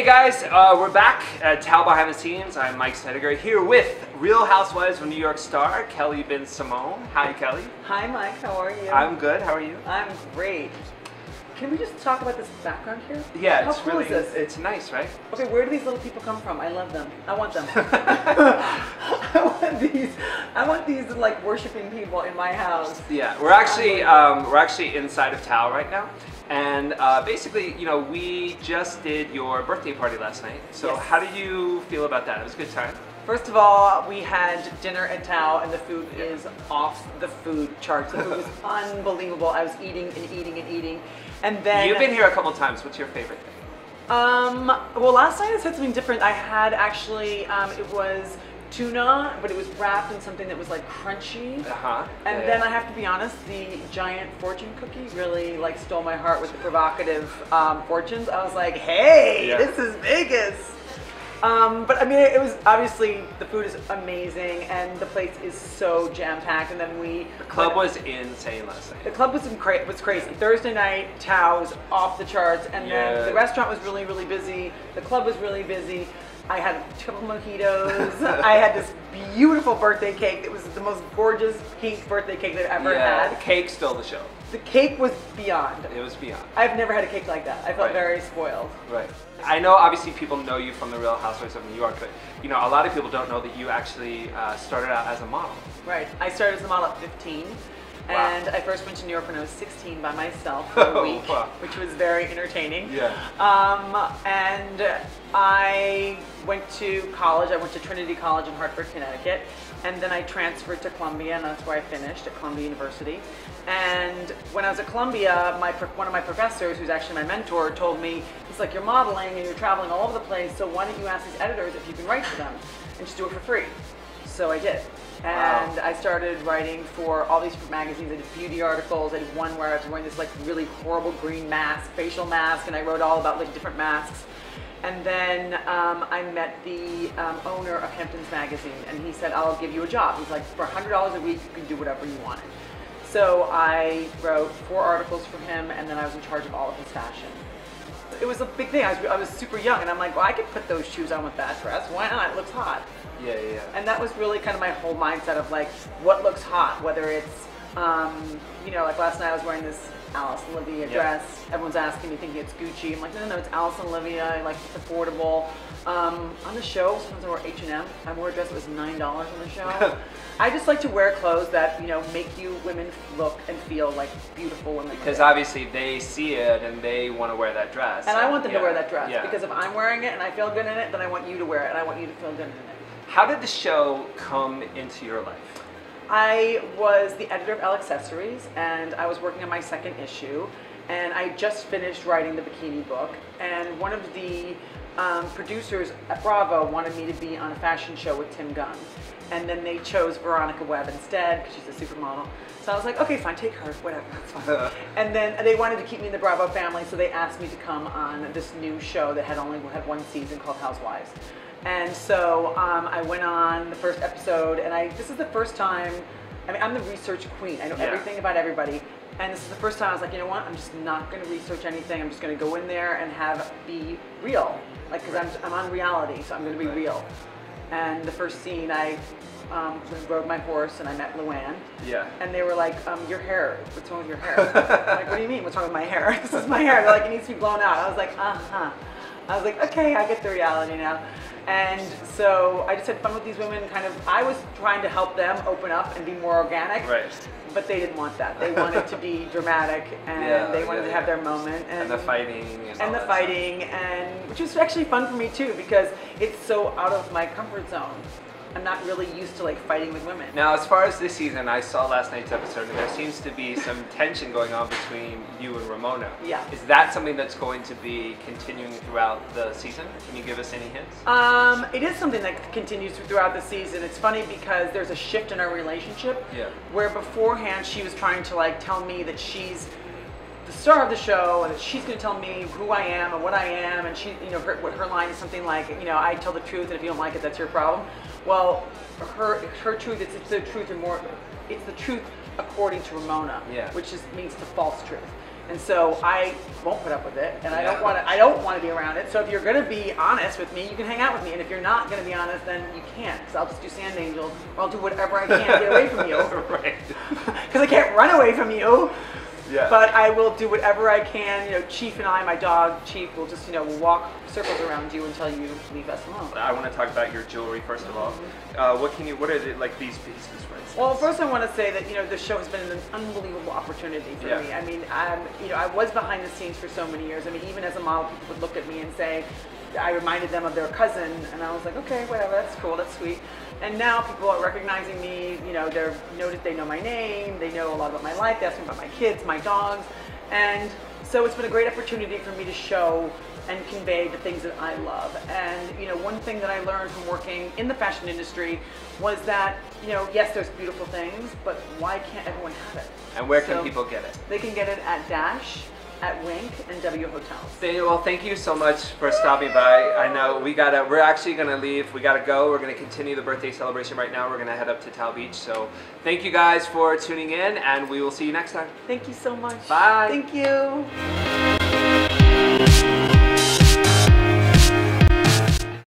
Hey guys, we're back at TAO Behind the Scenes. I'm Mike Snedeker here with Real Housewives of New York star Kelly Bensimon. Hi Kelly. Hi Mike, how are you? I'm good, how are you? I'm great. Can we just talk about this background here? Yeah, how it's cool really, is this? it's nice, right? Okay, where do these little people come from? I love them. I want them. I want these like worshiping people in my house. Yeah, we're actually inside of TAO right now. And basically, you know, we just did your birthday party last night. So Yes. how did you feel about that? It was a good time? First of all, we had dinner at TAO and the food is off the food charts. The food was unbelievable. I was eating and eating and eating. And then You've been here a couple times. What's your favorite thing? Well, last night I said something different. I had actually, it was tuna, but it was wrapped in something that was like crunchy. And then I have to be honest, the giant fortune cookie really like stole my heart with the provocative fortunes. I was like, hey, this is Vegas. But I mean, it was obviously, the food is amazing and the place is so jam-packed. And then the club was insane last night. The club was crazy. Thursday night, TAO was off the charts, and then the restaurant was really, really busy. The club was really busy. I had a couple mojitos. I had this beautiful birthday cake. It was the most gorgeous pink birthday cake that I've ever had. The cake stole the show. The cake was beyond. It was beyond. I've never had a cake like that. I felt very spoiled. Right. I know obviously people know you from the Real Housewives of New York, but you know, a lot of people don't know that you actually started out as a model. Right. I started as a model at 15. Wow. And I first went to New York when I was 16 by myself for a week, which was very entertaining. Yeah. And I went to college. I went to Trinity College in Hartford, Connecticut. And then I transferred to Columbia, and that's where I finished, at Columbia University. And when I was at Columbia, one of my professors, who's actually my mentor, told me, he's like, you're modeling and you're traveling all over the place, so why don't you ask these editors if you can write for them and just do it for free? So I did. And I started writing for all these magazines. I did beauty articles. I did one where I was wearing this like really horrible green mask, facial mask, and I wrote all about like different masks. And then I met the owner of Hampton's magazine, and he said, I'll give you a job. He's like, for $100 a week, you can do whatever you wanted. So I wrote 4 articles for him, and then I was in charge of all of his fashion. It was a big thing. I was super young, and I'm like, well, I could put those shoes on with that dress. Why not? It looks hot. Yeah. And that was really kind of my whole mindset of like, what looks hot? Whether it's, you know, like last night I was wearing this Alice and Olivia dress. Everyone's asking me, thinking it's Gucci. I'm like, no, it's Alice and Olivia. Like, it's affordable. On the show, sometimes I wore H&M. I wore a dress that was $9 on the show. I just like to wear clothes that, you know, make you women look and feel like beautiful women. Because obviously they see it and they want to wear that dress. And I want them to wear that dress. Because if I'm wearing it and I feel good in it, then I want you to wear it and I want you to feel good in it. How did the show come into your life? I was the editor of Elle Accessories, and I was working on my 2nd issue, and I just finished writing the bikini book, and one of the producers at Bravo wanted me to be on a fashion show with Tim Gunn, and then they chose Veronica Webb instead because she's a supermodel. So I was like, okay, fine, take her, whatever, that's fine. And then they wanted to keep me in the Bravo family, so they asked me to come on this new show that had only had 1 season called Housewives. And so I went on the first episode, and this is the first time, I mean, I'm the research queen. I know everything about everybody. And this is the first time I was like, you know what, I'm just not going to research anything. I'm just going to go in there and be real. Like, because I'm on reality, so I'm going to be real. And the first scene, I rode my horse and I met Luann. Yeah. And they were like, your hair, what's wrong with your hair? I'm like, what do you mean, what's wrong with my hair? This is my hair. They're like, it needs to be blown out. I was like, I was like, okay, I get the reality now. And so I just had fun with these women. I was trying to help them open up and be more organic. Right. But they didn't want that. They wanted to be dramatic, and they wanted to have their moment. And the fighting. And the fighting, which was actually fun for me too, because it's so out of my comfort zone. I'm not really used to like fighting with women. Now, as far as this season, I saw last night's episode, and there seems to be some tension going on between you and Ramona. Yeah. Is that something that's going to be continuing throughout the season? Can you give us any hints? It is something that continues throughout the season. It's funny because there's a shift in our relationship. Yeah. Where beforehand she was trying to like tell me that she's the star of the show, and that she's going to tell me who I am and what I am, and she, you know, her line is something like, you know, I tell the truth, and if you don't like it, that's your problem. Well, her truth, it's the truth, and more, it's the truth according to Ramona, which means the false truth. And so I won't put up with it, and I don't want to be around it. So if you're going to be honest with me, you can hang out with me. And if you're not going to be honest, then you can't, because I'll just do sand angels, or I'll do whatever I can to get away from you. Right. Because I can't run away from you. Yeah. But I will do whatever I can. You know, Chief and I, my dog Chief, will just, you know, walk circles around you until you leave us alone. I want to talk about your jewelry first of all. What are it, like these pieces, for instance? Well, first I want to say that, you know, this show has been an unbelievable opportunity for me. I mean, you know, I was behind the scenes for so many years. I mean, even as a model, people would look at me and say, I reminded them of their cousin, and I was like, okay, whatever, that's cool, that's sweet. And now people are recognizing me, you know, they know my name, they know a lot about my life, they ask me about my kids, my dogs, and so it's been a great opportunity for me to show and convey the things that I love. And, you know, one thing that I learned from working in the fashion industry was that, you know, yes, there's beautiful things, but why can't everyone have it? And where can people get it? They can get it at Dash, at Wink, and W Hotels. Well, thank you so much for stopping by. I know we're actually gonna leave. We gotta go. We're gonna continue the birthday celebration right now. We're gonna head up to TAO Beach. So thank you guys for tuning in, and we will see you next time. Thank you so much. Bye. Thank you.